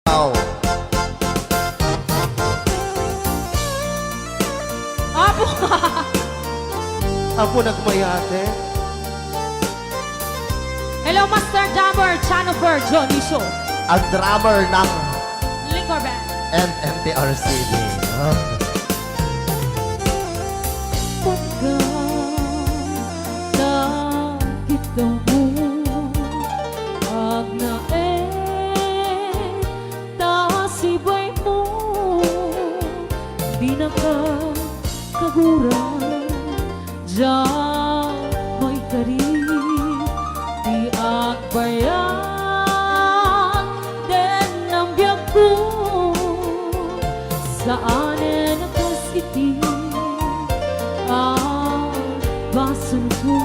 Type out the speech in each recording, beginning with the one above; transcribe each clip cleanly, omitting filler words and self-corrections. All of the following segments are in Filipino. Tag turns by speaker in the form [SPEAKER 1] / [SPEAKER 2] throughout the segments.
[SPEAKER 1] Wow.
[SPEAKER 2] Apo!
[SPEAKER 1] Apo nagmayate.
[SPEAKER 2] Hello, Master Jammer, Chanofer, Johnny Show.
[SPEAKER 1] Ang drummer ng
[SPEAKER 2] Liquor Band.
[SPEAKER 1] MMTRCB. Oh.
[SPEAKER 2] Kita mo agnae tasibay mo di nakakaguran diyan may karib di agbayan den ng biyak ko saan nakasiti ang basun ko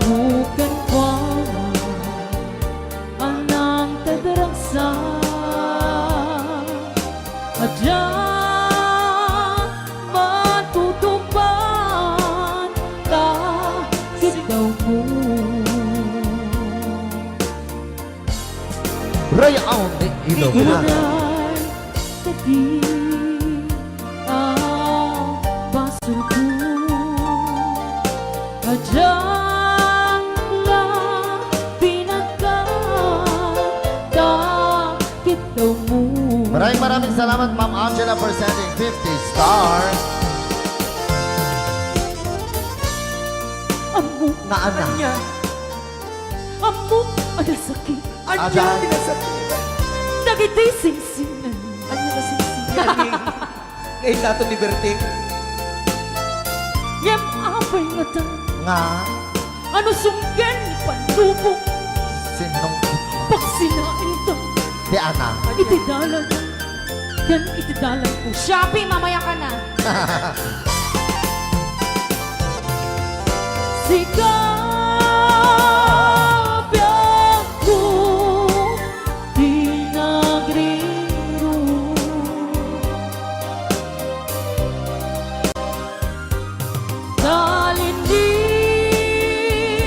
[SPEAKER 2] bukan kuala anang tadarangsa adya matutupan kahit daw mo
[SPEAKER 1] Rayaw ni Ilocano.
[SPEAKER 2] tadi ang baso ko adya
[SPEAKER 1] Maraming salamat Ma'am Angela for sending 50 stars.
[SPEAKER 2] Amo
[SPEAKER 1] Na anak.
[SPEAKER 2] Amo ada sakit
[SPEAKER 1] Anya
[SPEAKER 2] Dagiti singsingan
[SPEAKER 3] Ano na singsingan ngayon nato ni Berting?
[SPEAKER 2] Ngem apay nga ta
[SPEAKER 1] nga
[SPEAKER 2] Ano sunggen ni pandubok
[SPEAKER 1] sinong
[SPEAKER 2] Pagsinain ta
[SPEAKER 1] di anak.
[SPEAKER 2] Itidalan Yan itidalan ko Shopee mamaya ka na Sikap ako Pinagriro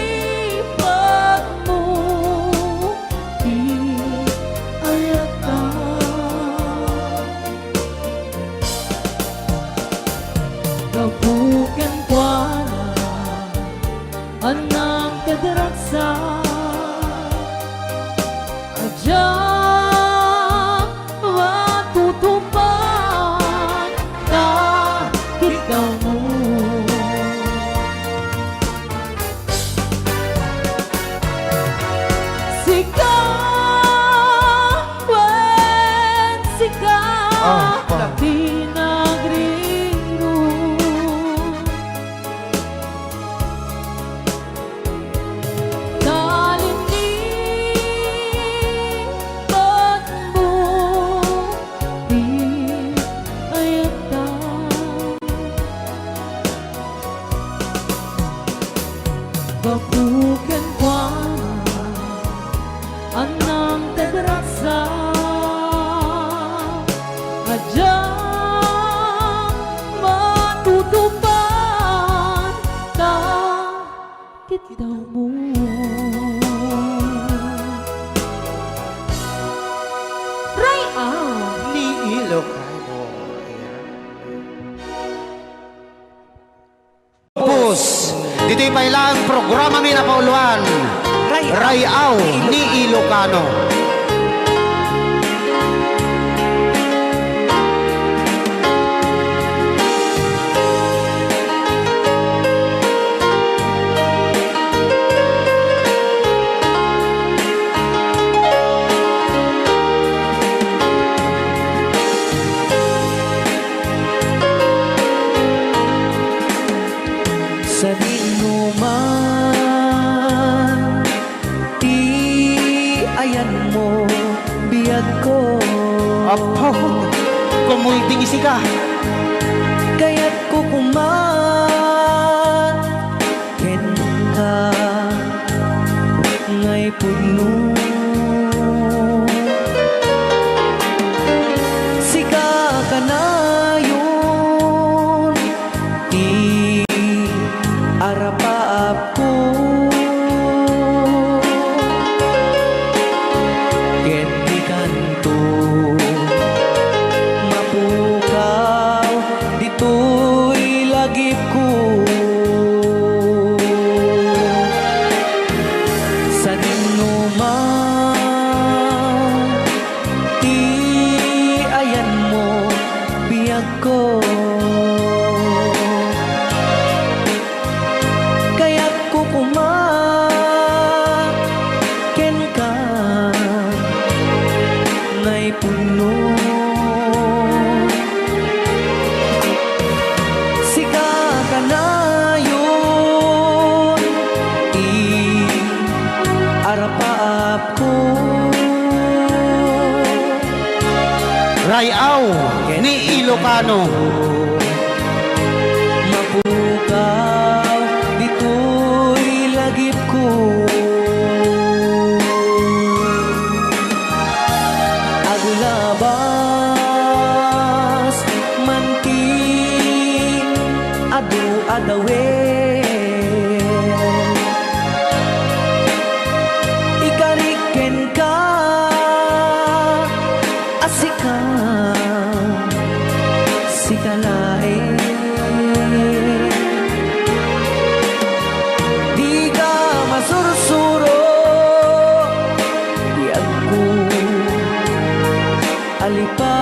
[SPEAKER 2] Talinipan mo Di ayata Kabukan kuala Anang kadaraksa Adyang matutupan kahit daw mo Sigaw, wen sigaw Pinagriro Talinipan mo Di ayata Babukan kuala Anang tadarasa Adyang matutupan kahit daw mo Rayaw
[SPEAKER 3] Ni Ilocano.
[SPEAKER 1] Pus, dito'y pailang programa mi na pauluan. Rayaw ni Ilocano.
[SPEAKER 3] sa dinuman, di ayan mo biyag ko.
[SPEAKER 1] Apo, kumulting isi ka.
[SPEAKER 3] Kaya't kukuman ken ka ngay puno. Sika ka na yun, di arapaap ko. Ken di kanto mapukaw, dito'y lagip ko. Sa dinuman, di ayan mo biyag ko. Kaya't kukuman ken ka ngay puno. Sika ka na yun, arapaap ko.
[SPEAKER 1] Rayaw ni Ilocano.
[SPEAKER 3] Mapukaw, dito'y lagip ko. Agulabas, manti, adu-adawen. Ikariken ka, asika, sikalain. Di ka masursuro, di ako alipatin.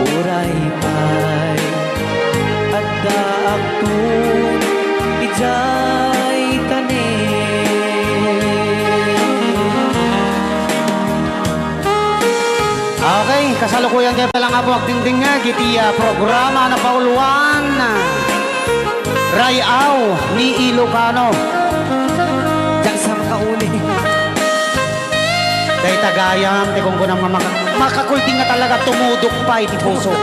[SPEAKER 3] Uray pa'y at daak to ijay tanin.
[SPEAKER 1] Okay, kasalukuyan kayo palang nga po agdingding nga gitiya programa na pauluan. Rayaw ni Ilocano.
[SPEAKER 3] Diyan sa makauli.
[SPEAKER 1] Kay tagayam, ti kung kunang makakulting nga talaga tumudok pa iti puso.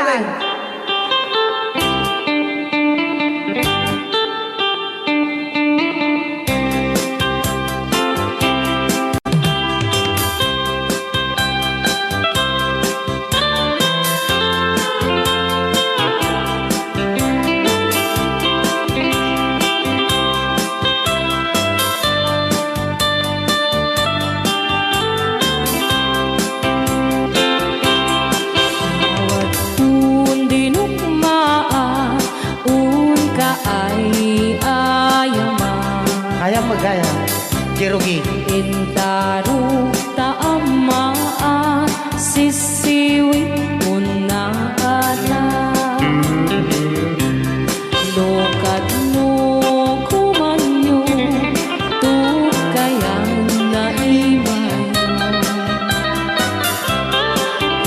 [SPEAKER 3] galing.
[SPEAKER 2] Bawat tuon dinugmaan, un ka ay ayaman.
[SPEAKER 1] Kaya magaya. Kirugi.
[SPEAKER 2] Intaruk taamaan, sisiwit mo na ala. Lokat mo kumanyo, tukayan na iwan.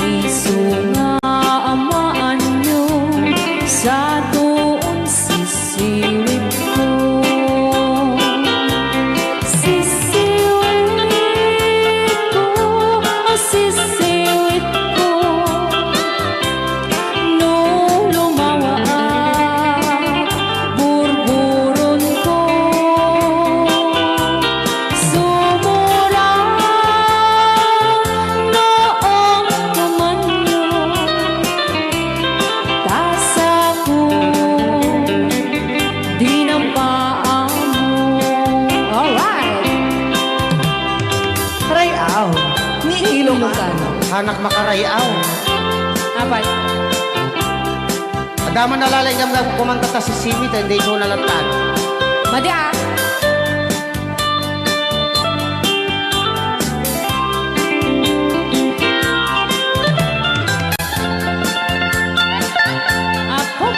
[SPEAKER 2] Isu nga amaan nyo, sa doon sisiwit ko. Sisiwit ko, sisiwit ko. No lumawaak, burburon ko. Sumura noong kumanyo, tasa ko, di ng paa mo. Alright!
[SPEAKER 3] Rayaw. Ni Ilocano.
[SPEAKER 1] Hanak makarayaw.
[SPEAKER 2] Apat.
[SPEAKER 1] Adaman nalalay nga kumanta ta si Simit, hindi ko nalatan.
[SPEAKER 2] Madi ah! Apo.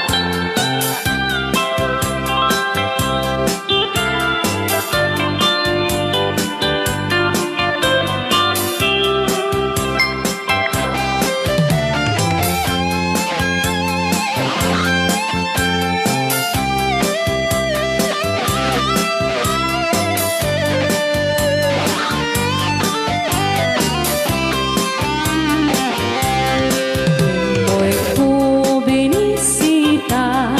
[SPEAKER 2] Mo'y ko binisita,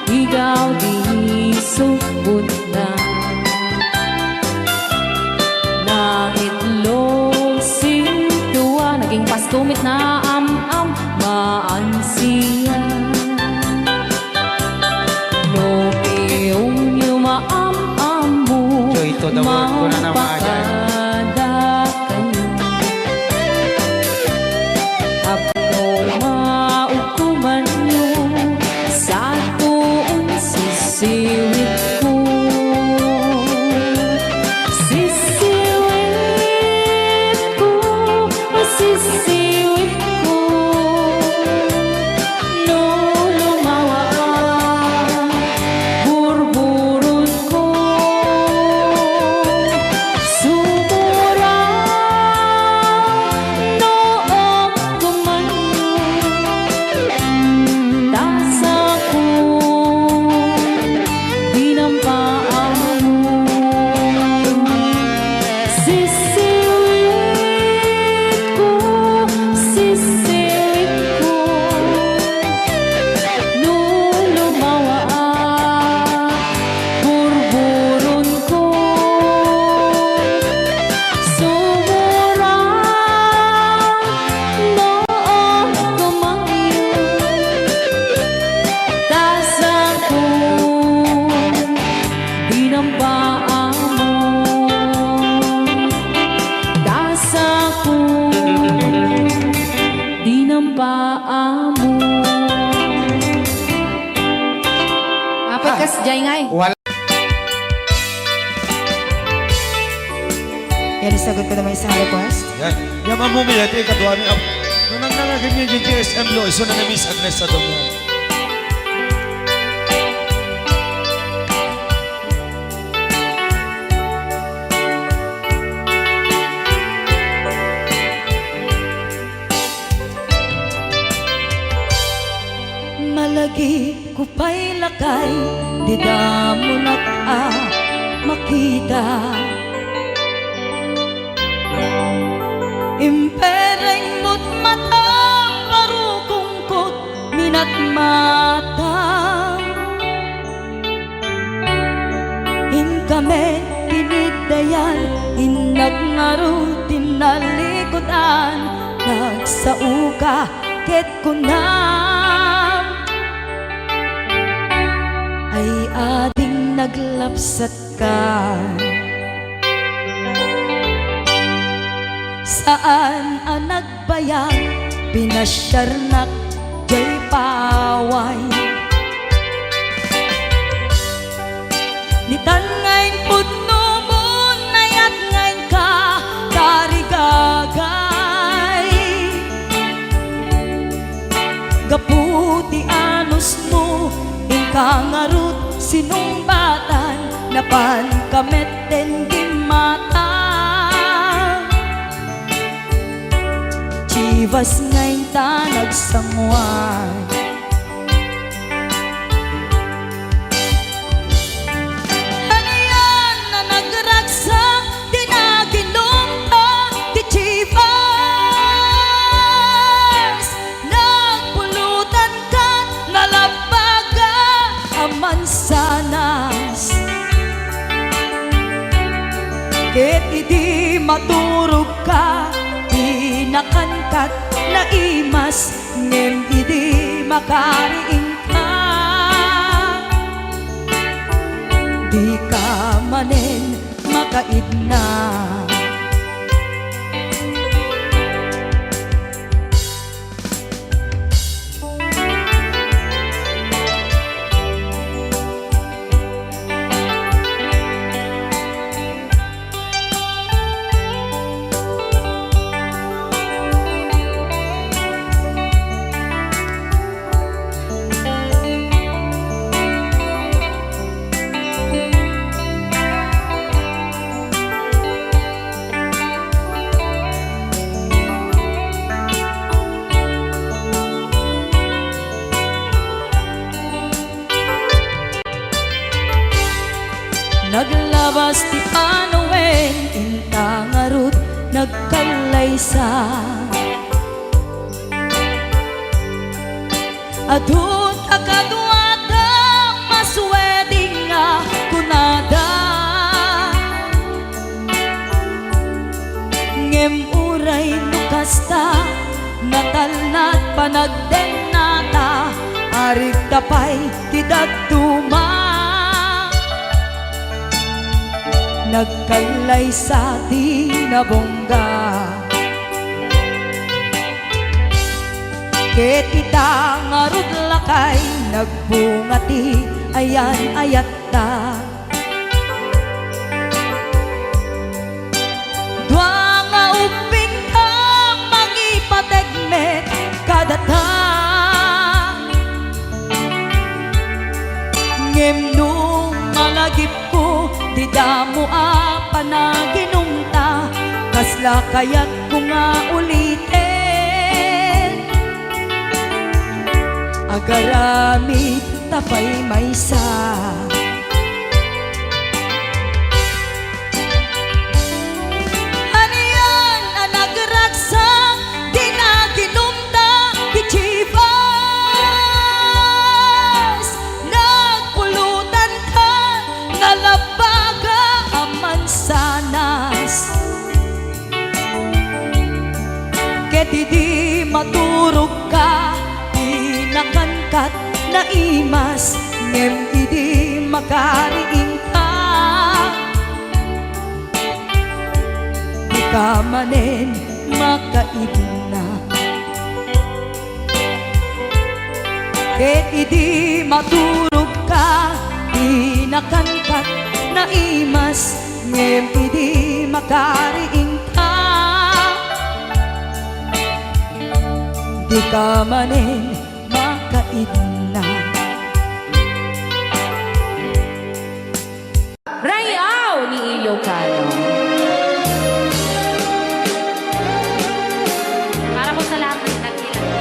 [SPEAKER 2] ikaw di subot na. Naitlog sintuwa, naging pastumit na am-am, maansiya. No iyong yumaam-am mo,
[SPEAKER 1] Joy to the world ko na naman, Ayan.
[SPEAKER 2] mapakada kayo. Apno maukuman nyo, sa tuon sisiwit ko. Sisiwit ko, sisiwit ko. No lumawaak, burburon ko. Sumura noong kumanyo, tasa ko, di ng paa mo. Sisiwit ko, sisiwit ko. No lumawaak, burburon ko. Sumura noong kumanyo, tasa ko, di ng paa mo. Tasa ko, di ng paa mo. Apat kas jay ngay.
[SPEAKER 1] Wala.
[SPEAKER 4] Yan, isagot ko naman isang request.
[SPEAKER 5] Yan. Yan ang bumili. Ito yung katuwa ni Ab. Nung nangnalagin niya yung GSM Lo, iso na na Miss Agnes sa doon.
[SPEAKER 4] Malagi ko pa'y lakay, di damo na makita. Impereng mo't mata, parukong kot, mata in kami kinidayan inag ngaro tinalikutan nagsauka ket kunam ay ading naglapsat ka saan ang nagbayag pinasyarnak jay paway nitangain pudno mo nayat ngayon ka tarigagay gaputi anos mo ingkangarut sinumbatan napan kameten gimata chivas ngayon ta nagsangwan hanayan na nagragsak dinaginom ta ti chivas nagpulutan ka nalabaga aman sanas ket idi maturog ka nakankat na imas ngem idi makariing ka di ka manen makaidna naglabas ti panawen intangarut nagkalaysa adun akadwata masweding nga kunada ngem uray nukasta natalnat panagdenata arig tapay ti daduma nagkalay sa tinabongga ket ita ngarud lakay nagbungati ayan ayatta dua nga uping ka mangipategmet kadata ngem nung malagip ko di damo a panaginumta kasla kayat ko nga ulitin agaramid tapay maysa haniyan ang nagragsak di naginumta di chivas nagpulutan ka nalabaga aman sanas ket idi maturog ka nakankat na imas ngem idi makariing ka di ka manen makaibna ket idi maturog ka di nakankat na imas ngem idi makariing ka di ka manen makaidna
[SPEAKER 2] Rayaw ni Ilocano. Para po sa lahat ng nagkilang.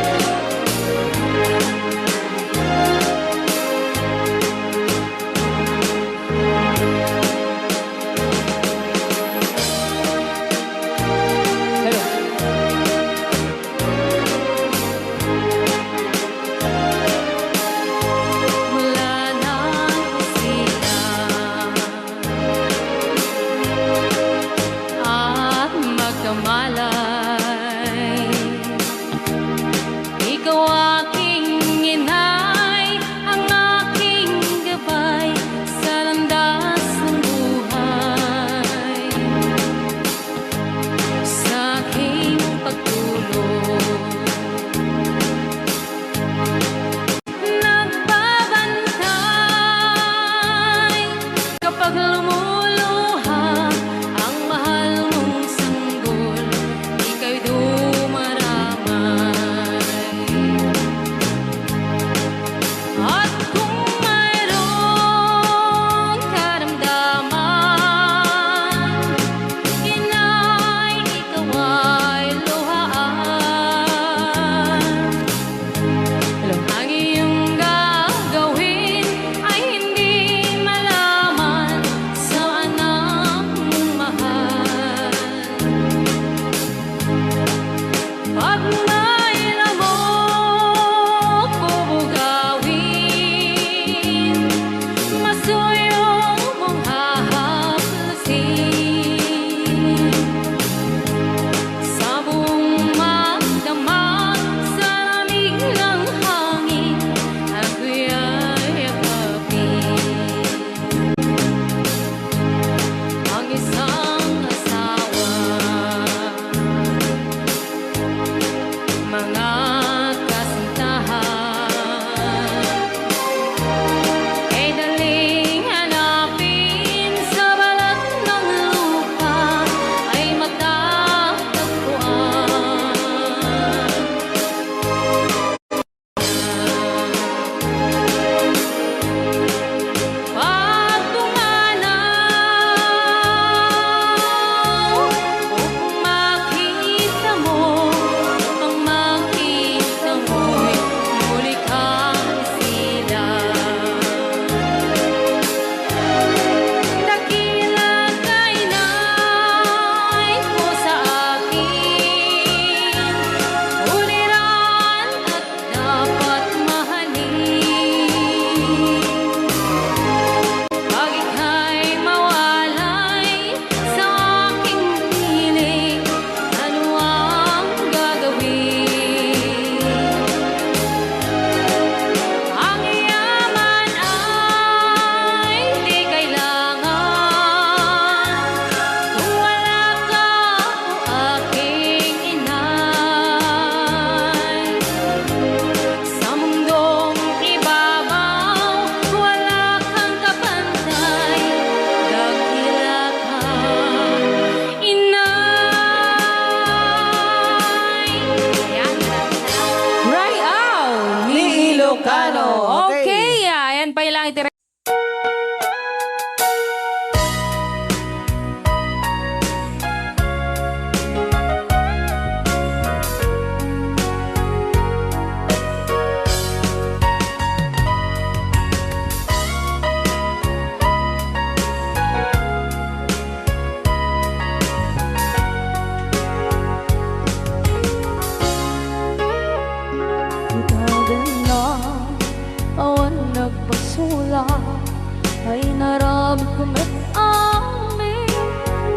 [SPEAKER 2] naramdaman ko may amin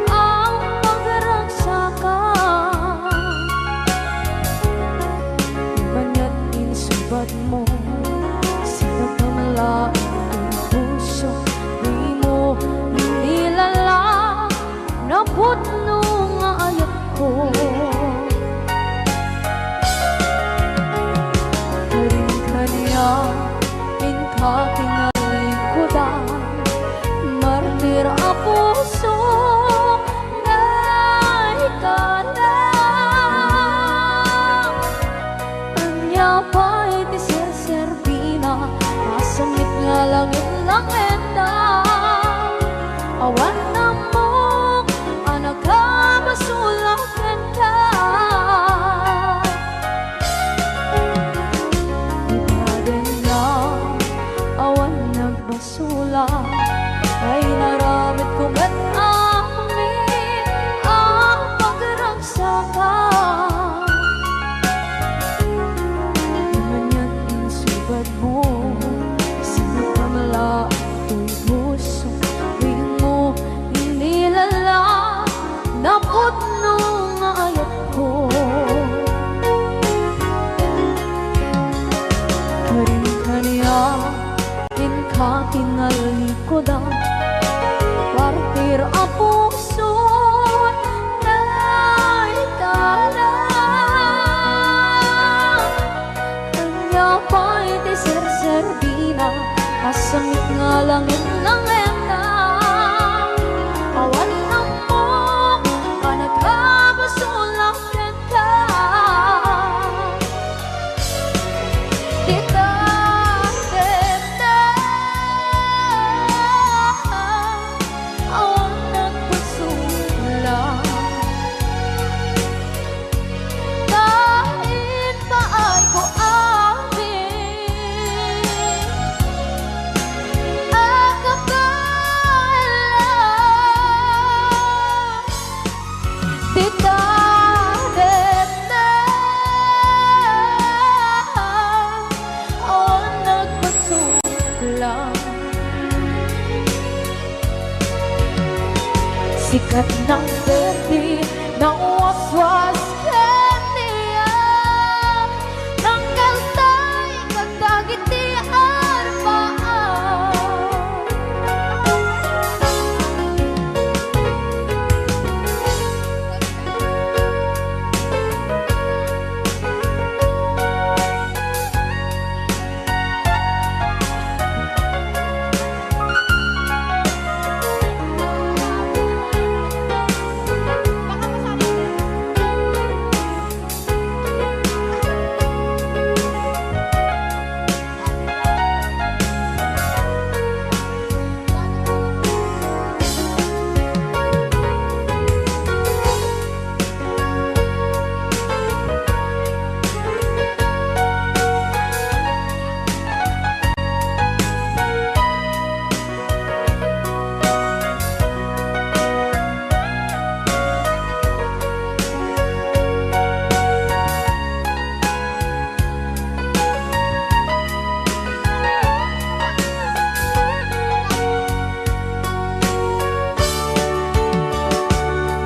[SPEAKER 2] ang pagragsakan. Banya't insubat mo, sinagdamala ang puso. Di mo inilala na putno nga ayat ko. Karin-kanya inkaking alikudan, martir a puso na ikalang. Anya pa'y di ser-serbina, masamit nga langit lang enda. Awan na mo, anak ka masulakan ka. Ibadan na, awan nagbasula, ay naramit ko ba't amin ang pagragsakan. Imanyan insubad mo, sinagpamala ito'y puso. Di mo inilala na putno nga ayat ko. Karin-kanya inkaking alikudan, partir a puso na ikalang. Kanya pa'y di ser-serbina, kasamit nga langit ng enda. Awan na mo, anak ka masulakan ka. Kita tenda, awan nagpasulang. Kahit paay ko amin ang kapalan. Kita tenda, awan nagpasulang. Sikat ng berde ng waswas kaniya, tanggal tay katagit di arbaan.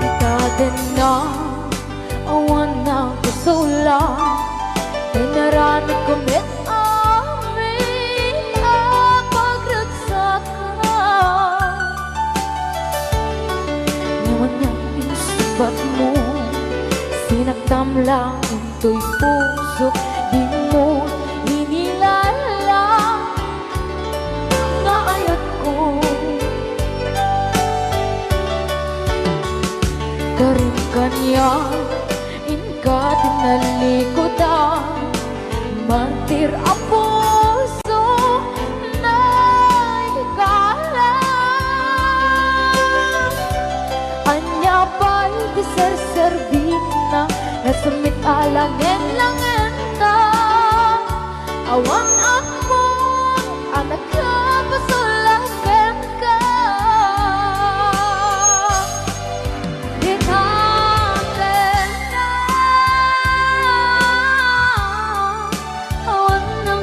[SPEAKER 2] Ikaden na, awan na kusula, ay naramit ko met amin ang pagragsakan. Naman niyang insubat mo, sinaktam lang ito'y puso. Di mo inilala na ayat ko. Karin-kanya inka tinalikudan, mantir a puso na ikalang. Anya pa'y di ser-serbina, nasamit alangin lang enta. Awan ako, anak ka pasulakan ka. Awan ng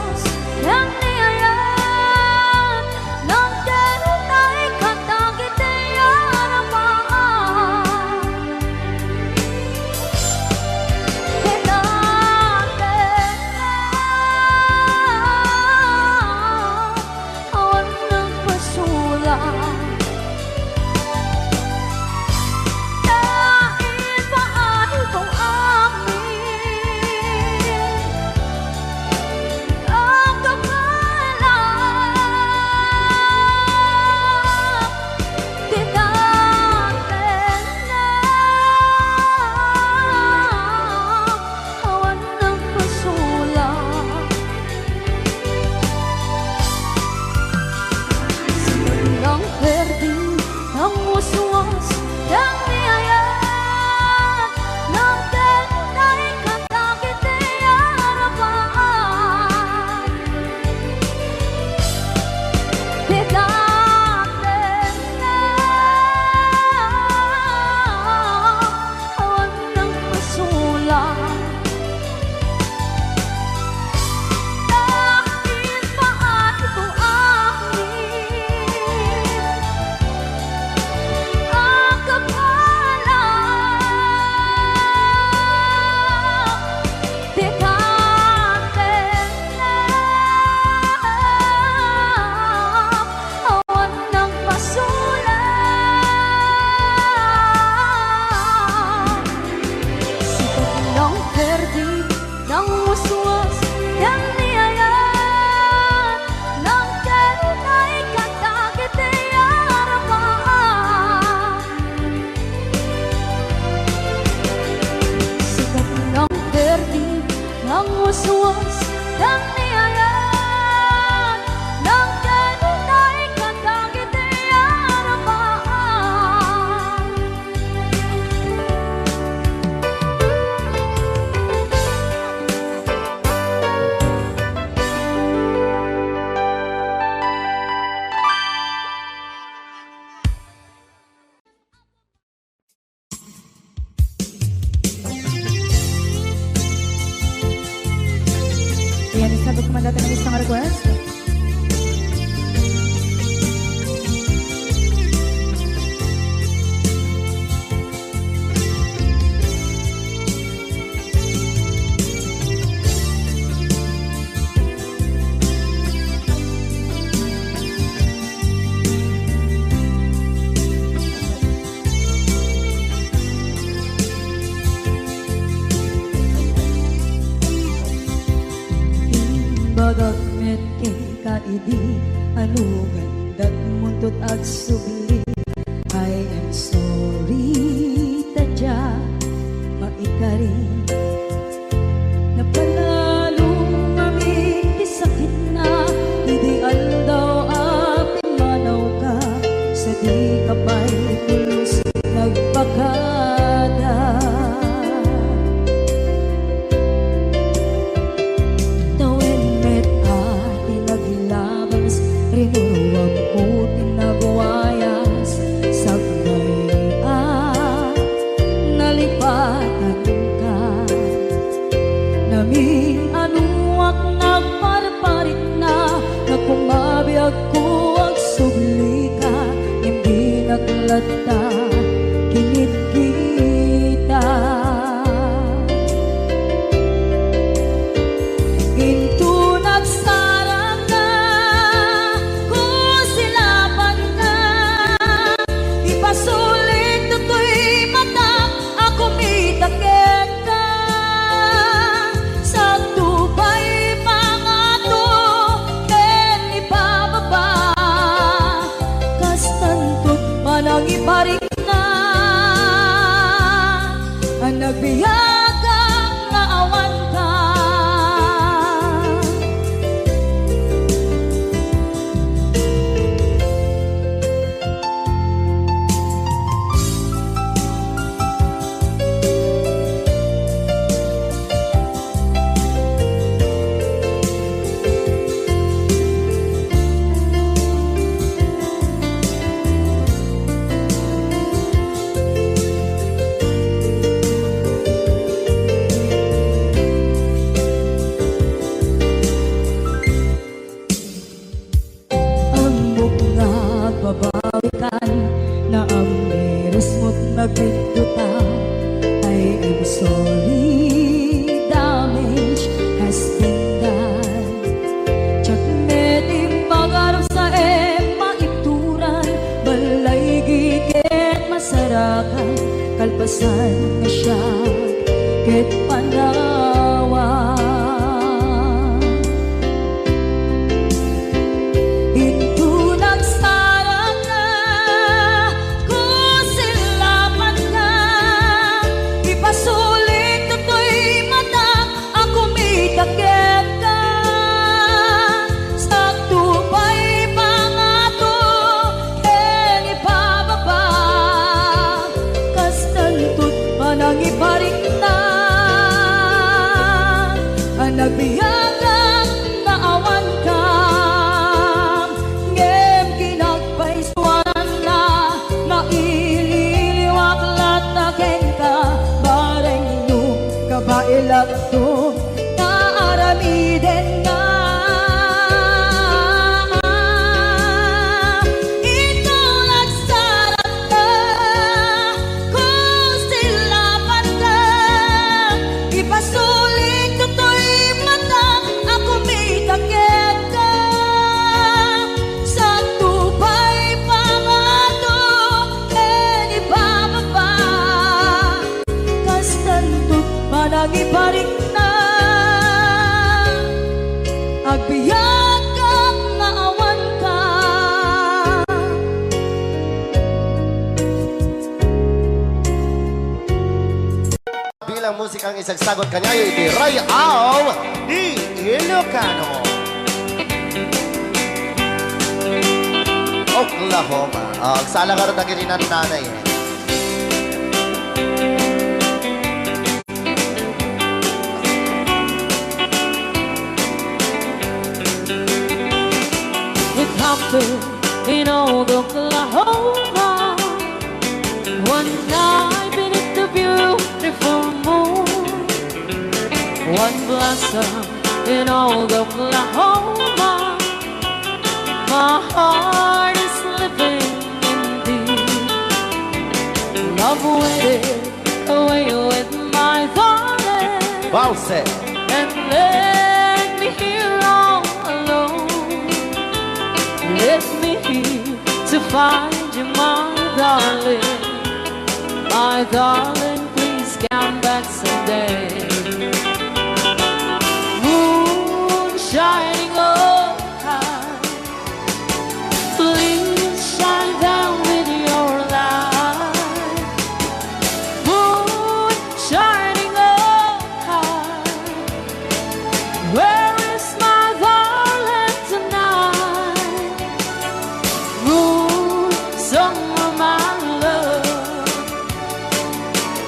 [SPEAKER 4] uswas yang niayat ng derutay katagit harapan Kinate awan ng pasulang dahil paano kung amin ang kakalang tinatin na awan ng pasulang ng perding ang uswas yang niayat ng denay katagit harapan Bigatin na awan ng pasulang dahil paano kung amin ang kapalang tikatin na awan ng pasulang Sikat ng perdi ng uswas yang niayat ng derutay katagit harapan Sikat ng perdi ng uswas yang niayat ng derutay katagit harapan Ayan, isa ba kumandata ng isang request? Bagag met kaidi anugan dat muntot ag subli I am sorry tadya maikari napalalong aming isakit na ideal daw aking manaw ka sa di kapay pulos nagpakada Tawin met ati naglabas rinuwag ko tinagwayas sagnay nalipatan ka namin anuak nagparparit na nagkumabiyag ko ang subli ka hindi kalpasan nga siya ket panawa. Ito nagsarang na ko sila man na ipasulit to'y mata ako may takip ka sa tupay pangato ken ipababa kastantot manang iparik na ang nagbiyagang naawan ka ngem kinagpaiswanan na naililiwak lataken ka bareng no kabailak to naaramiden nga. Ito nagsarat na kung sila pata ipasulit ko to'y mata ako may takip ka sa tupay pangato ken ibababa kastantot manang iparik na agbiyak kang naawan ka.
[SPEAKER 1] Bilang musikang isagsagot kanya, iti Ray Au ni Ilocano. Oklahoma. Agsala ka rin na kininan nanay.
[SPEAKER 2] It happened in old Oklahoma one night beneath the beautiful moon. One blossom in old Oklahoma. My heart is living in thee. Love waited away with my darling
[SPEAKER 1] Bause.
[SPEAKER 2] and let me here all alone. Let me here to find you, my darling. My darling, please come back someday. Moon shining oh high, please shine down with your light. Moon shining oh high, where is my darling tonight? Moon, summer, my love,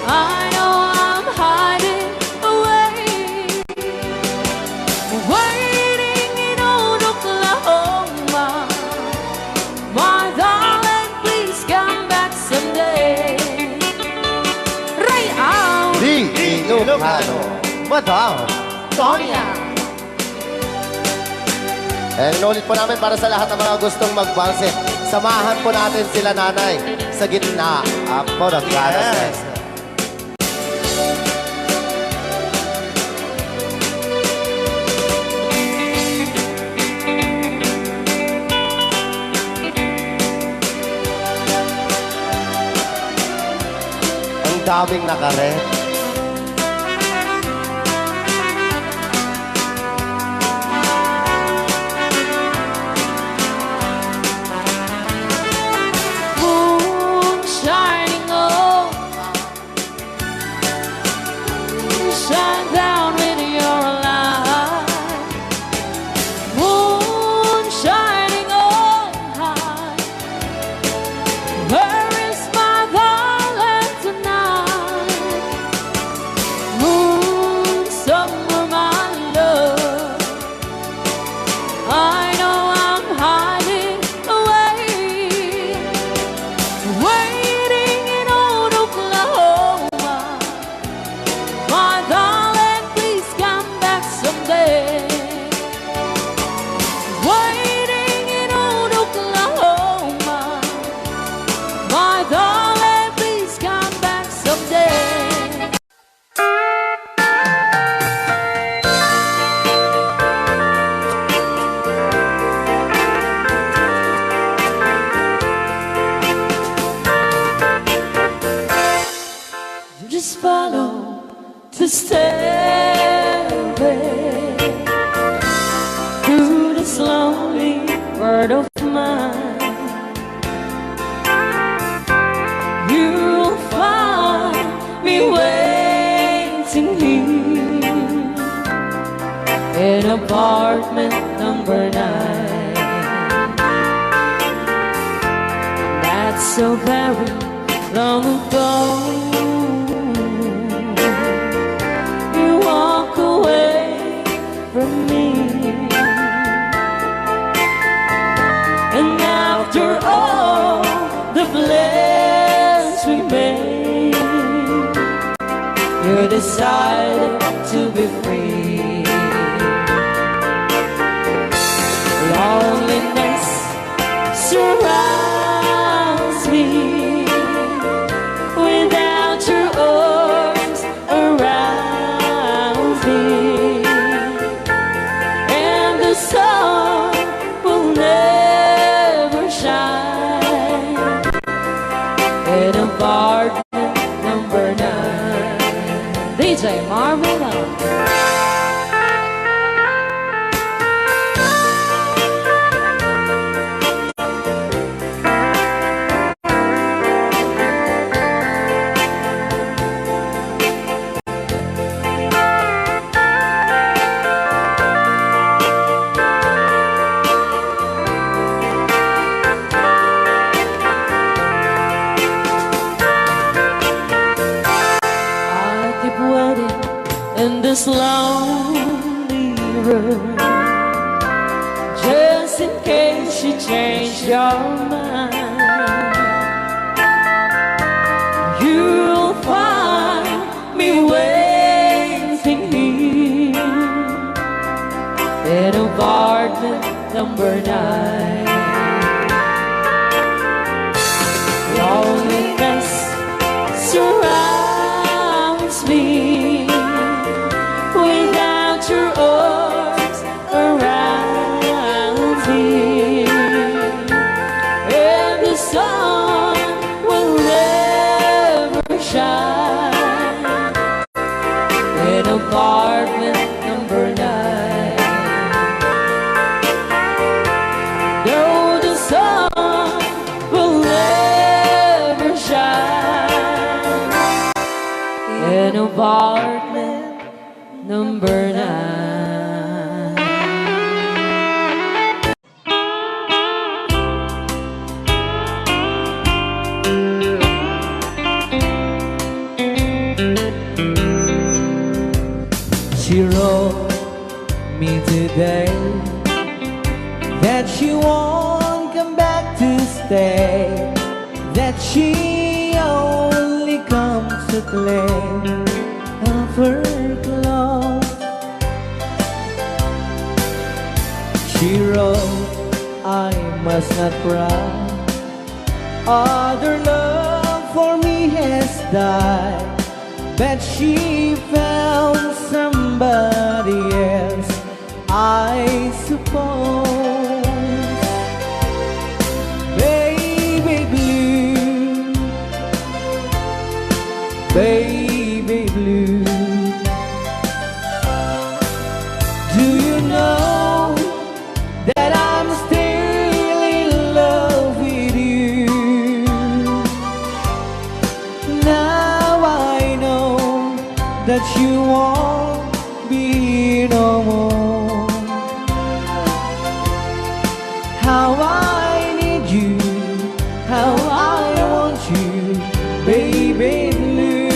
[SPEAKER 2] I know I'm hiding away, waiting in old Oklahoma. My darling, please come back someday. Ray Au
[SPEAKER 1] Di Ilocano. Madam
[SPEAKER 2] Sonia.
[SPEAKER 1] Inulit po namin para sa lahat ng mga gustong magbanse. Samahan po natin sila nanay sa gitna. Apo, nagkaras. Ang daming nakaret.
[SPEAKER 2] Moon shining oh, shine down with your light. Moon shining oh high, where is my darling tonight? Moon, summer, my love, I know I'm hiding away, waiting in old Oklahoma. My darling, please come back someday. Waiting in old Oklahoma. My darling, please come back someday.
[SPEAKER 4] this lonely world of mine. You'll find me waiting here in apartment number 9. That's so very long ago. You walk away from me, and after all the plans we made, you decided to be free. Loneliness surrounds me without your arms around me, and the sun will never shine in apartment number 9. DJ Marvin. In this lonely room, just in case you change your mind, you'll find me waiting here in apartment number 9. Loneliness surrounds me without your arms around me, and the sun will never shine in apartment number 9. No, the sun will never shine in apartment number 9.
[SPEAKER 3] She wrote me today that she won't come back to stay, that she only comes to claim of her clothes. She wrote, I must not cry, other love for me has died, but she found somebody else, I suppose. Baby blue, baby blue, do you know that I'm still in love with you? Now I know that you won't be no more. How I need you, how I want you, baby blue.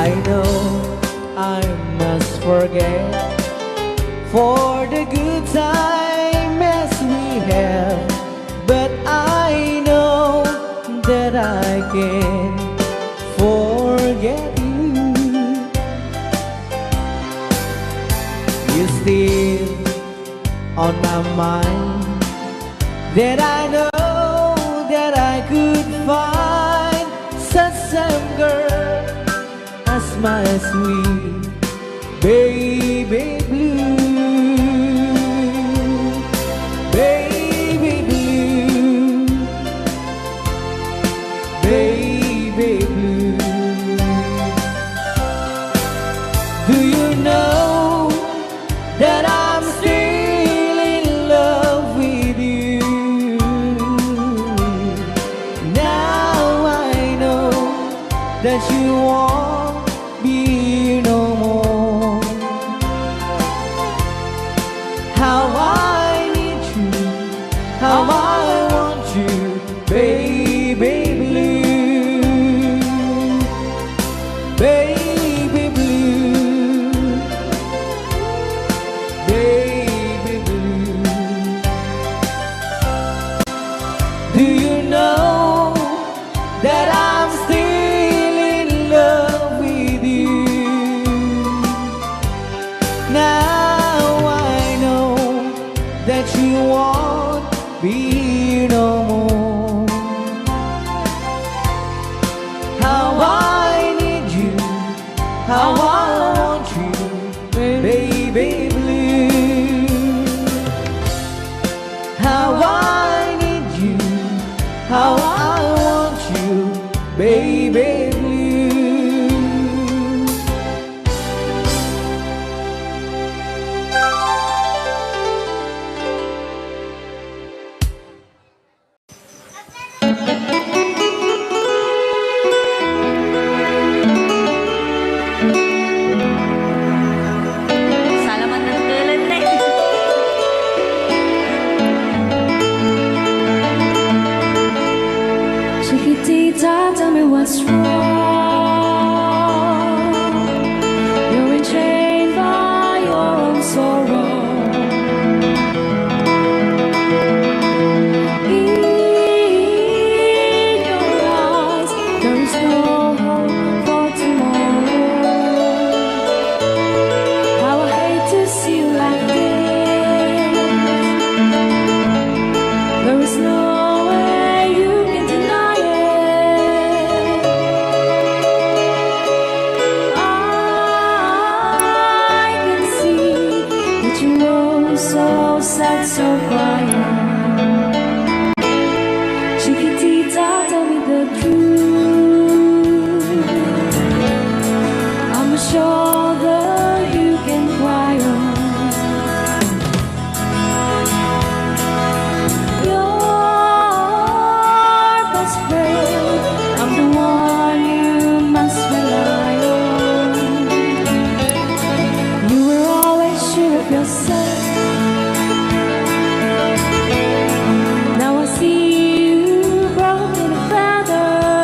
[SPEAKER 3] I know I must forget for the good time as we have, but I know that I can forget you. You're still on my mind, that I know that I could find such some girl as my sweet baby blue, baby blue. that you won't be here no more. How I need you, how I want you, baby blue, baby blue, baby blue. Do you know that I'm still in love with you? Now I know that you won't be here no more. How I need you, how I want you, baby blue. How I need you, how I want you, baby blue.
[SPEAKER 4] Salamat ng tulad na
[SPEAKER 2] Chiquitita, tell me what's wrong. You're enchained by your own sorrow. In your eyes, there is no hope for tomorrow. How I hate to see you like this. There is no way you can deny it. I can see that you're so sad, so quiet. Chiquitita, tell me the truth. I'm a shoulder you can cry on. Your best friend, I'm the one you must rely on. You were always sure of yourself. Now I see you broken a feather.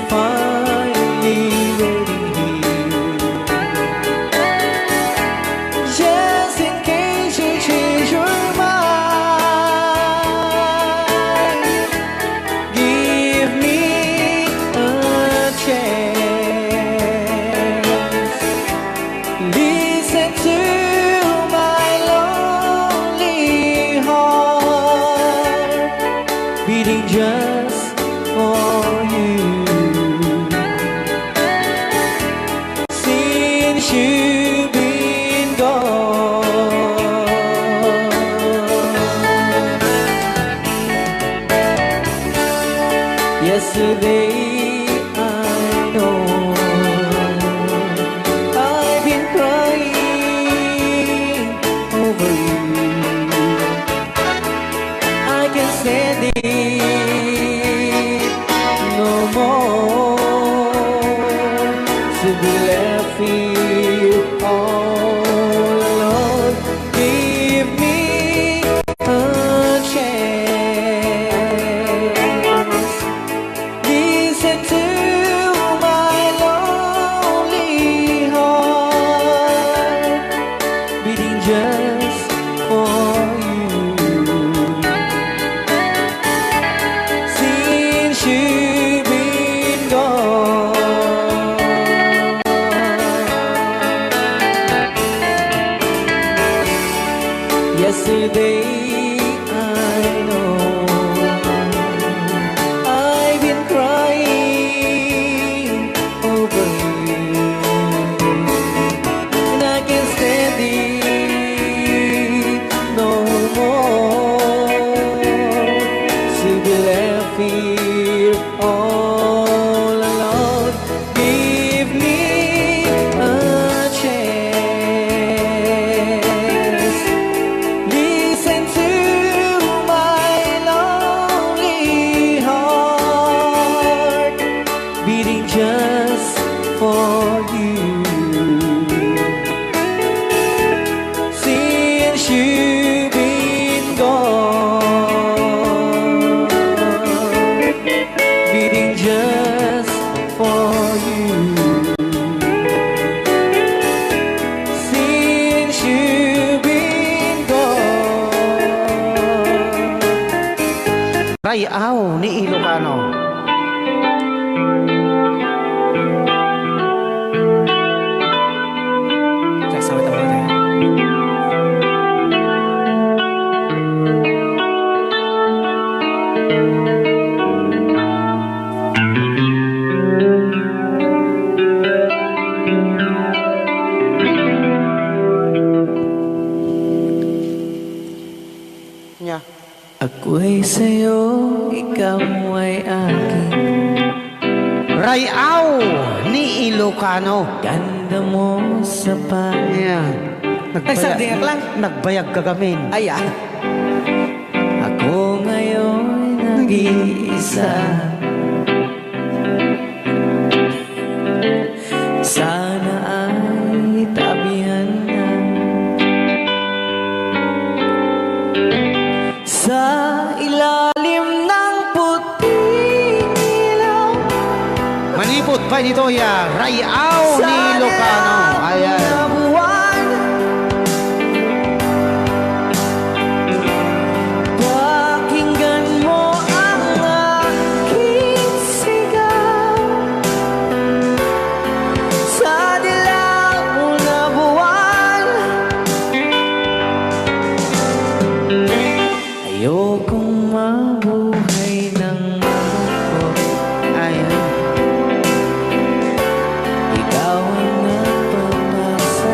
[SPEAKER 3] finally ready here. Just in case you change your mind, give me a chance. Listen to my lonely heart beating just for you. Since you've been gone, yesterday I know I've been crying over you. I can stand it no more to be left here all alone. Give me a chance. Listen to my lonely heart beating just for you. Since you've been gone, yesterday I know I've been crying over you, and I can't stand it no more to be left here all alone. Give me a chance. Listen to my lonely heart beating just for you. Since you've been gone, beating just for you. Since you've been gone.
[SPEAKER 6] Rayaw ni Ilocano. Sasabi tayo natin. Nya.
[SPEAKER 3] Ako'y sa'yo, ikaw ay akin.
[SPEAKER 6] Rayaw ni Ilocano.
[SPEAKER 3] Ganda mo sa
[SPEAKER 6] Ayan.
[SPEAKER 3] Ay, sardinak lang.
[SPEAKER 6] Nagbayag kagamin.
[SPEAKER 3] Ay, ako ngayon nag-iisa. Sana ay tabihan na sa ilalim ng puting ilaw.
[SPEAKER 6] Manipot pa nito ya. Rayaw ni Ilocano. Ayan.
[SPEAKER 3] Pakinggan mo ang aking sigaw sa dilaw na buwan. Ayokong mabuhay ng malungkot.
[SPEAKER 6] Ayan.
[SPEAKER 3] Ikaw ang nagpapasa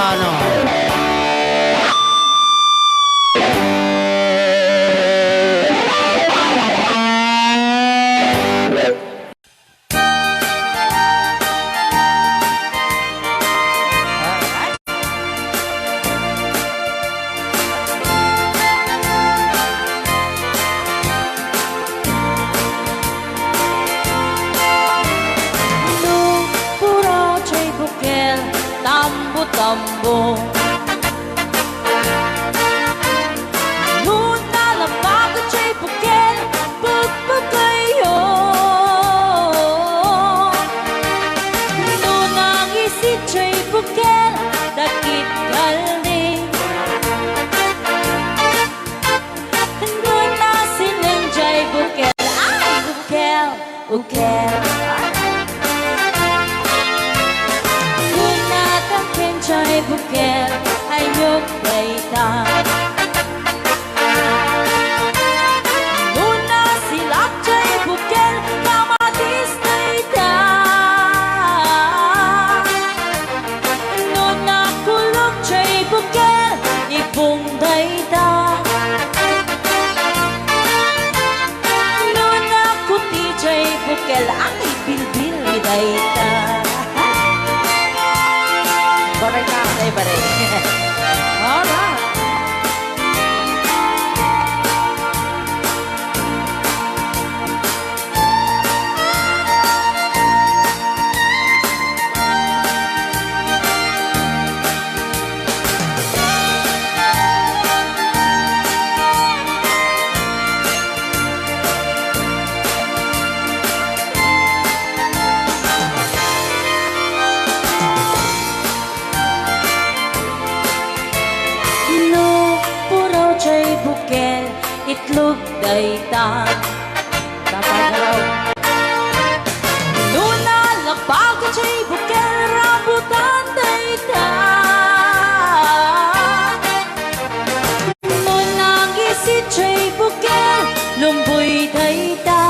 [SPEAKER 6] Ilocano.
[SPEAKER 2] Nung puro chay bukel, tambo-tambo. Nung nalapag at chay bukel, pagpagayo. Nung nangisit chay bukel, dakit galing. Nung nasilang chay bukel, ay bukel, bukel. Chay bukel ayok baita. Nuna silak chay bukel kamatis baita. Nuna kulog chay bukel ipong baita. Nuna kuti chay bukel ang ibilbil baita. Baray na, ay baray. Alright. Bukel, itlog dayta. Tapagalaw. Nuna lapag at chay bukel, rambutan dayta. Nuna gisit chay bukel, lumboy dayta.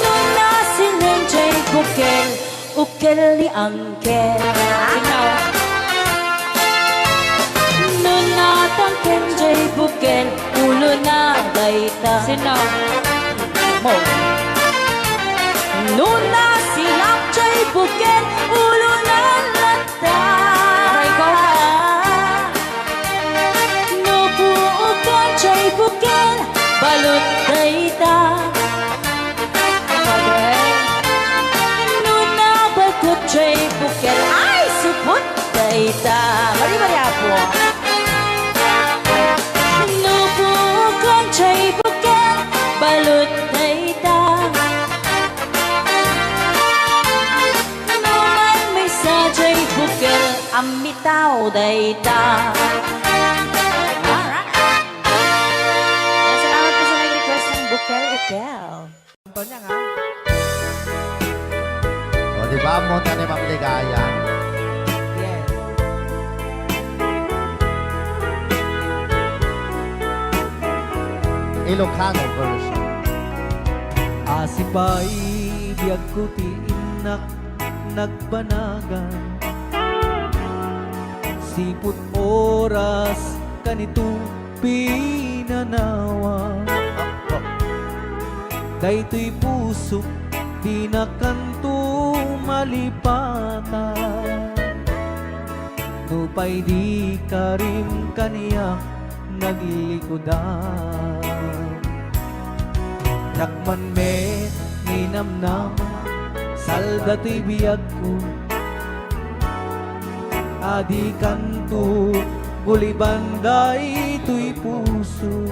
[SPEAKER 2] Nuna siling chay bukel, ukel li angkel. Tangken jay bukel, ulo na dayta. Sinaw mo. Nuna silak jay bukel, ulo na lata. Nupuukan jay bukel, balot dayta. Nuna bakot jay bukel, ay supot dayta. Mari-mari apo. Chay bukel, balot dayta. Naman may sa chay bukel, amitaw dayta. Alright. Salamat po sa nag-request ng bukel-ukel. Ito niya nga.
[SPEAKER 1] O, di ba? Monta ni Ma'am Ligaya.
[SPEAKER 3] Yes.
[SPEAKER 1] Ilocano version.
[SPEAKER 3] Asipay biyag ko ti inak nagbanagan. Siput oras kanito pinanawa. Daytoy puso di na kanto malipatan. Nupay di karim kaniya naglikodan. Nakman me ninamnam salda to'y biyag ko. Adi kanto gulibanday to'y puso.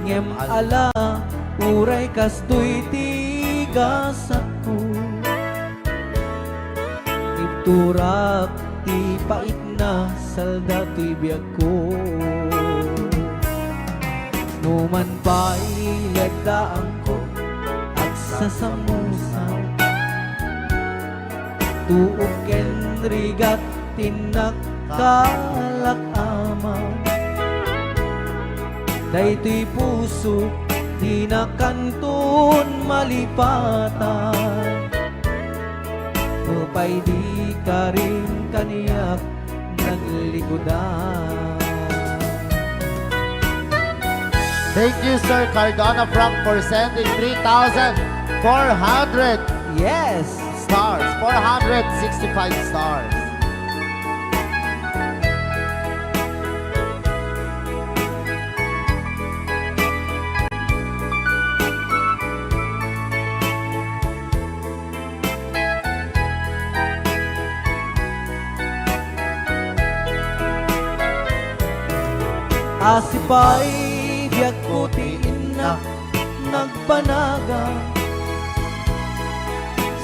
[SPEAKER 3] Ngem ala uray kas to'y tigas ako. Ipturak ti pait na salda to'y biyag ko. Numan pa'y lagdaan ko at sasamusan. Tuok ken rigat tinakkalak amang. Daytoy puso di na kanton malipatan. Nupay di ka rin kaniyak naglikodan.
[SPEAKER 1] Thank you, Sir Cardona Frank, for sending 3,400
[SPEAKER 3] Yes!
[SPEAKER 1] stars. 465 stars.
[SPEAKER 3] Asipay biyak ko tiin na nagpanaga.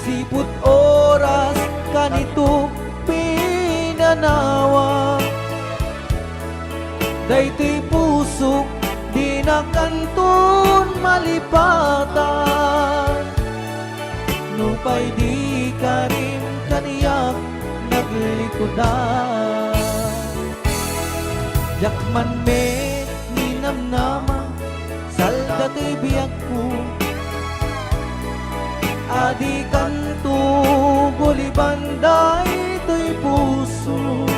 [SPEAKER 3] Siput oras kanito pinanawa. Daytoy pusok di na kanton malipatan. Nupay di ka rin kaniyak naglikodan. Jakman me ninamnama salda to'y biyak ko. Adi kanto bulibanday to'y puso.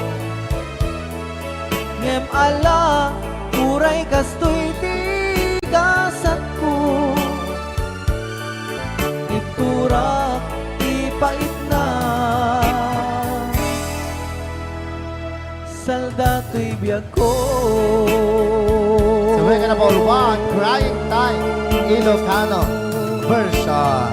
[SPEAKER 3] Ngem ala uray kasto'y tigasat ko. Iturak ipait na salda to'y biyak ko.
[SPEAKER 1] Sabay ka na po, one, Crying Time, Ilocano version.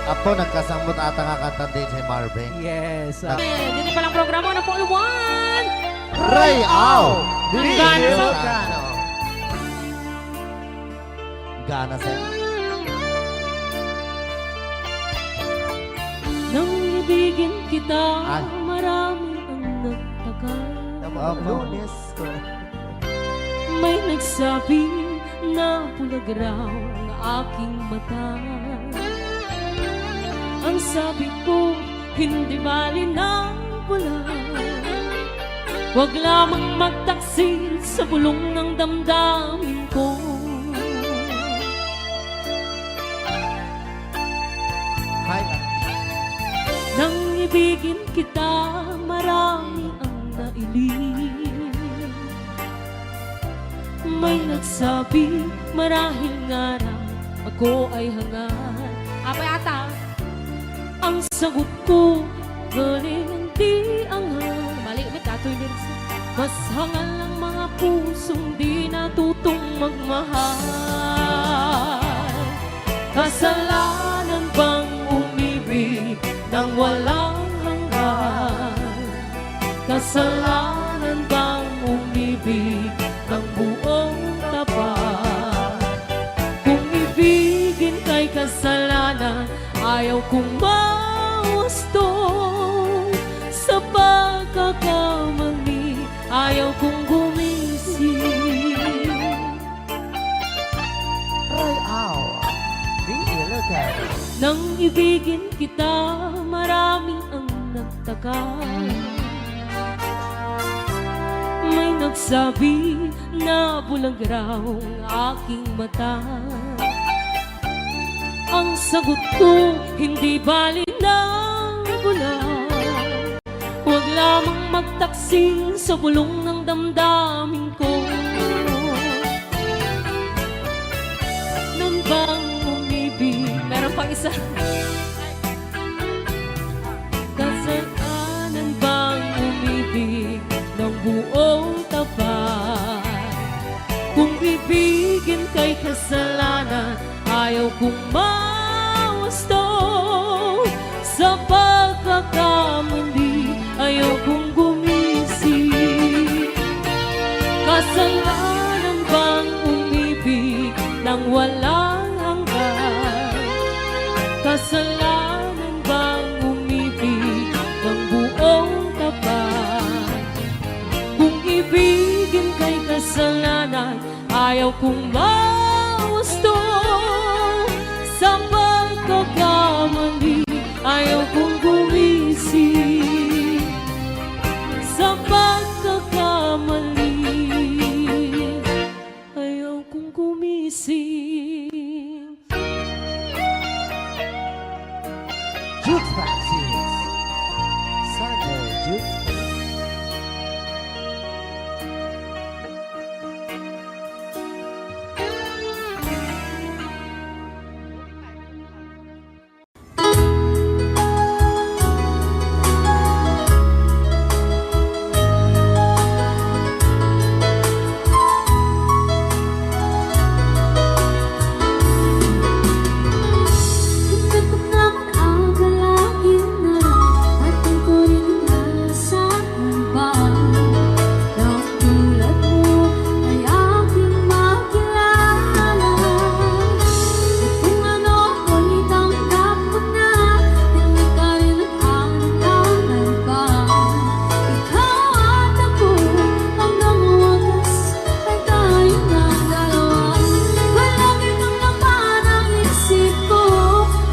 [SPEAKER 1] Apo, nagkasambot ata nga kanta din si Marvin.
[SPEAKER 3] Yes.
[SPEAKER 2] Dito palang programa na po, Iwan!
[SPEAKER 1] Ray Au!
[SPEAKER 2] Gana.
[SPEAKER 1] Ilocano. Gana sa'yo.
[SPEAKER 2] Nang ibigin kita,
[SPEAKER 1] Ay.
[SPEAKER 2] marami ang nagtagal.
[SPEAKER 1] Lunes.
[SPEAKER 2] May nagsabi na bulag raw ang aking mata. Ang sabi ko, hindi bali ng bulag. Huwag lamang magtaksil sa bulong ng damdamin ko.
[SPEAKER 1] Hi.
[SPEAKER 2] Nang ibigin kita, marami ang nailing. May nagsabi, marahil nga raw ako ay hangad. Apa yata? Ang sagot ko, galing hindi anghang. Mali, may katoy lyrics. Mas hangal ang mga pusong di natutong magmahal. Kasalanan bang umibig nang walang hanggan? Kasalanan bang umibig ng buong tapat? Kung ibigin kay kasalanan, ayaw kong mawasto. Sa pagkakamali, ayaw kong gumising.
[SPEAKER 1] Ray Au. Di Ilocano.
[SPEAKER 2] Nang ibigin kita, marami ang nagtakal. May nagsabi na bulag raw ang aking mata. Ang sagot ko, hindi bali ng bulag. Huwag lamang magtaksil sa bulong ng damdamin ko. Nang bang umibig, meron pang isa. Kasalanan bang umibig ng buong tapat? Kung ibigin kay kasalanan, ayaw kong mawasto. Sa pagkakamali, ayaw kong gumising. Kasalanan bang umibig nang walang hanggan? Kasalanan bang umibig ng buong tapat? Kung ibigin kay kasalanan, ayaw kong mawasto. Sa pagkakamali, ayaw kong gumising. Sa pagkakamali, ayaw kong gumising.
[SPEAKER 6] Jukes Practice.
[SPEAKER 1] Sunday Jukes.
[SPEAKER 2] Takot naman ang galangin na atin ko rin nasa hambang. Ang tulad mo ay aking makilala. At kung ano ako'y tanggap ko na, hindi ka rin nag-aantanan pa. Ikaw at ako hanggang wakas ay tayong nagdalawa. Palagi kang laman ang isip ko,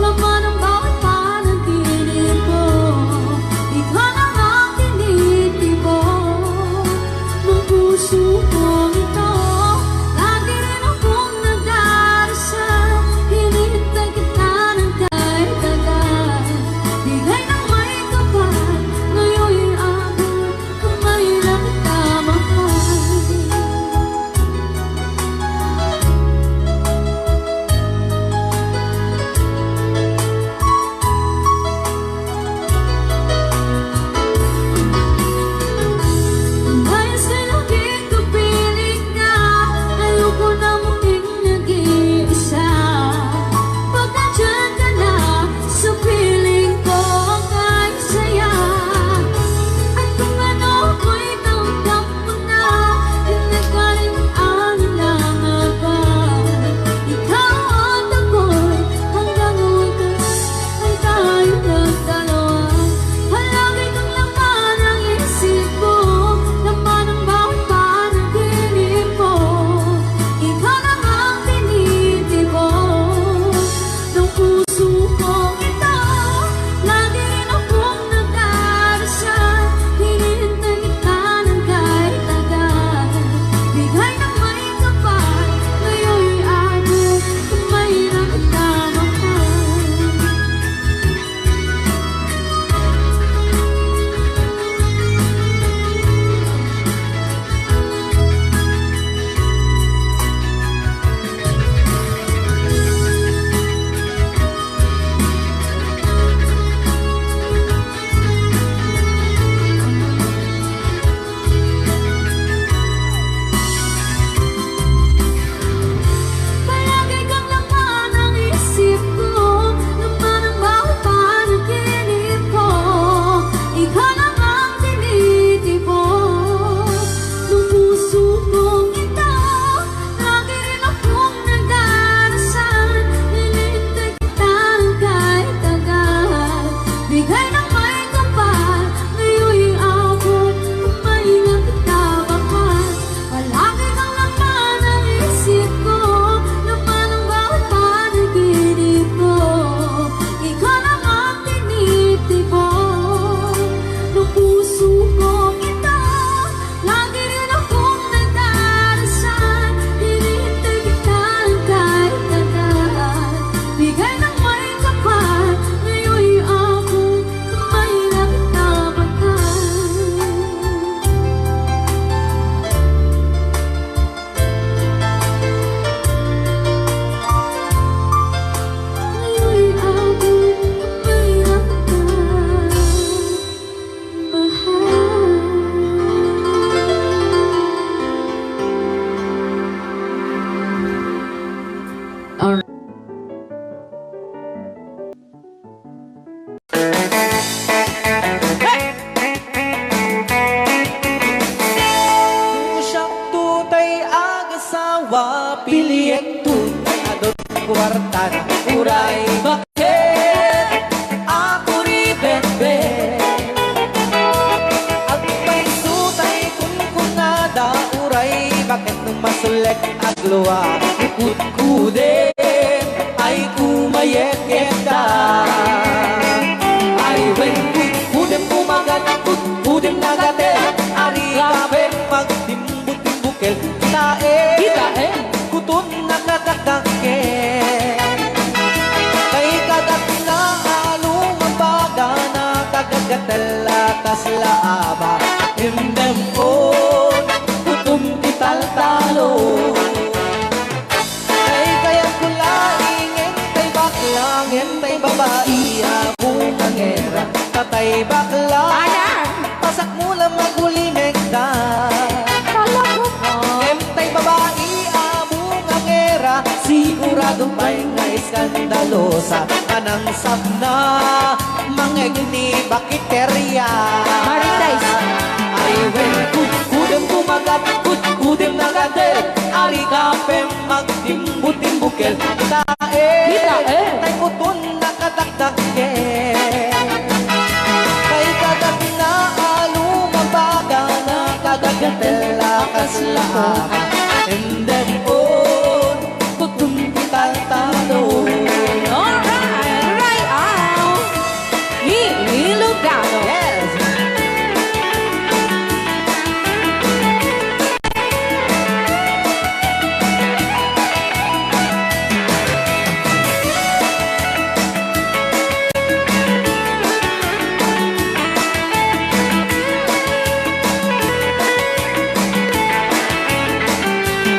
[SPEAKER 2] laman ang bawat panaginip ko. Ikaw na ang tinitibok ng puso kong ito. Lagi rin akong nagdarasal, hinihintay kita ng kahit tagal. Bigay ng may kapal, ngayon'y abot, kamay na kita mahal. Ayos na laging kapiling na, ayoko na muling nag-iisa. Pag nandyan ka na, sa piling ko ay saya. At kung ano ako'y tanggap mo na, hindi ka rin alinlangan pa. Ikaw at ako'y hanggang wakas ay tayong nagdalawa. Palagi kang laman ang isip ko, laman ang bawat panaginip ko. Ikaw na ang tinitibok ng puso kong ito. Lagi rin akong nagdarasal, hinihintay kita ng kahit tagal. Bigay ng may kapal, ngayon'y abot, kamay na kita mahal. Palagi kang laman ang isip ko, laman ang bawat panaginip ko. Ikaw lang ang tinitibok ng puso kong ito. Lagi rin akong nagdarasal, hinihintay kita ng kahit tagal. Bigay ng may kapal, ngayon'y abot, kamay na kita mahal. Palagi kang laman ang isip ko, laman ang bawat panaginip ko. Ikaw lang ang tinitibok ng puso kong ito. Lagi rin akong nagdarasal, hinihintay kita ng kahit tagal. Bigay ng may kapal, ngayon'y abot, kamay na kita mahal. Ngayon'y abot, kamay na kita mahal.
[SPEAKER 3] Siyang tutay agasawa, piliyek tutay adot kwarta na uray. Bakit ako ribetbe? At may tutay kung kunada uray. Bakit nung masulek at luwa, ikut-kudin ay kumayek-yekta. Ay when kudem kumagat, kudem nagate, ari kabe magtimbuk-timbukel. Kitae, kutun nakadakake. Kay kagat na along ang kaslaaba Himdem on Kutum kital talo Kaya kulaing Entay baklang Entay babae Abong ang era Tatay baklang Pasak mula magulimeg ka Entay babae Abong ang era Sigurado pa'y nga iskandalosa Anang sabna Mangegni bakiterya
[SPEAKER 2] Marites.
[SPEAKER 3] Ay wen kudem kumagat kudem nagadel Ari kapem magtimbutimbukel Tae tay putun nakadakdakel Kay kagat na alumabaga Nakagagatel akaslaha And then on kutum kital talo
[SPEAKER 2] Alright, right out. Ilocano.
[SPEAKER 3] Yes.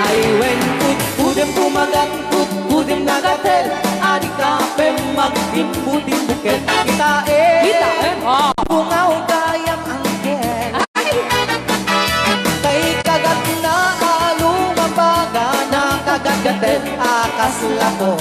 [SPEAKER 3] Ay wen kudem kumagat kudem nagatel Adik kapem magtimbutimbukel Kita bungaw kayang angkel Kay kagat na alumabaga Nakagagatel akas lako